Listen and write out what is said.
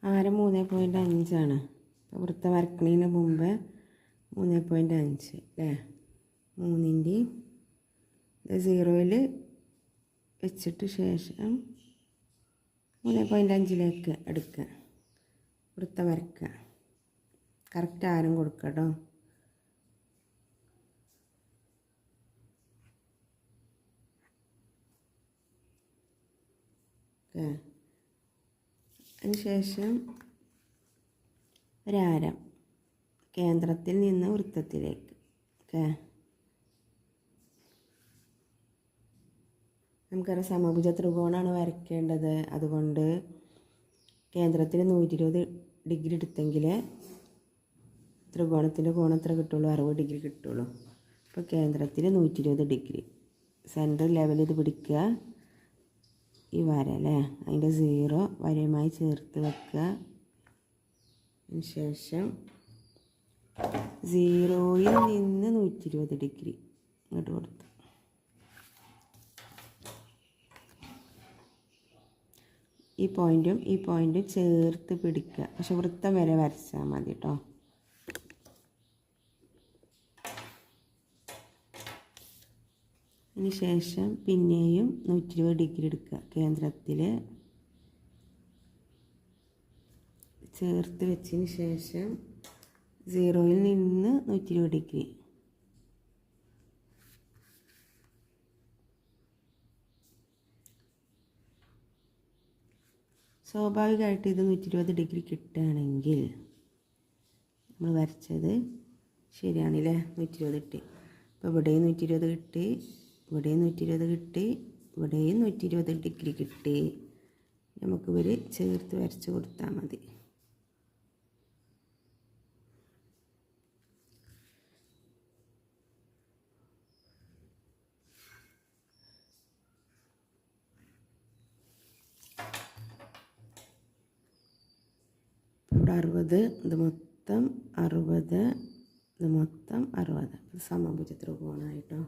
ആരം 3.5 അപ്പോൾ വൃത്തം വരക്കണതിന് മുമ്പ് 3.5 അല്ലേ. 3ൻ്റെ 0യിൽ വെച്ചിട്ട് ശേഷം 3.5ലേക്ക് എടുക്കുക, വൃത്തം വരക്കുക. കറക്റ്റ് ആരം കൊടുക്കുക കേട്ടോ. അതിനുശേഷം ഒരാരം കേന്ദ്രത്തിൽ നിന്ന് വൃത്തത്തിലേക്ക്. നമുക്കറിയാം സമഭുജ ത്രികോണമാണ് വരയ്ക്കേണ്ടത്. അതുകൊണ്ട് കേന്ദ്രത്തിൽ 120 ഡിഗ്രി എടുത്തെങ്കിൽ ത്രികോണത്തിൻ്റെ കോണം എത്ര കിട്ടുള്ളൂ? 60 ഡിഗ്രി കിട്ടുള്ളൂ. അപ്പോൾ കേന്ദ്രത്തിൽ 120 ഡിഗ്രി. സെൻറ്റർ ലെവൽ ഇത് പിടിക്കുക, ഈ വര അല്ലേ, അതിൻ്റെ 0 വരയുമായി ചേർത്ത് വെക്കുക. അതിനുശേഷം 0യിൽ നിന്ന് 120 ഡിഗ്രി ഇങ്ങോട്ട് കൊടുത്തു. ഈ പോയിൻറ്റും ചേർത്ത് പിടിക്കുക. പക്ഷെ വൃത്തം വരെ വരച്ചാൽ മതി കേട്ടോ. അതിന് ശേഷം പിന്നെയും 120 ഡിഗ്രി എടുക്കുക, കേന്ദ്രത്തിൽ ചേർത്ത് വെച്ചതിന് ശേഷം 0യിൽ നിന്ന് 120 ഡിഗ്രി. സ്വാഭാവികമായിട്ട് ഇത് 120 ഡിഗ്രി കിട്ടുകയാണെങ്കിൽ നമ്മൾ വരച്ചത് ശരിയാണല്ലേ. 120 കിട്ടി. അപ്പോൾ ഇവിടെയും 120 കിട്ടി, ഇവിടെയും 120 കിട്ടി, ഇവിടെയും 120 ഡിഗ്രി കിട്ടി. നമുക്കിവർ ചേർത്ത് വരച്ച് കൊടുത്താൽ മതി. ഇവിടെ 60, ഇത് മൊത്തം 60, ഇത് മൊത്തം 60. സമഭുജ ത്രികോണമായിട്ടോ.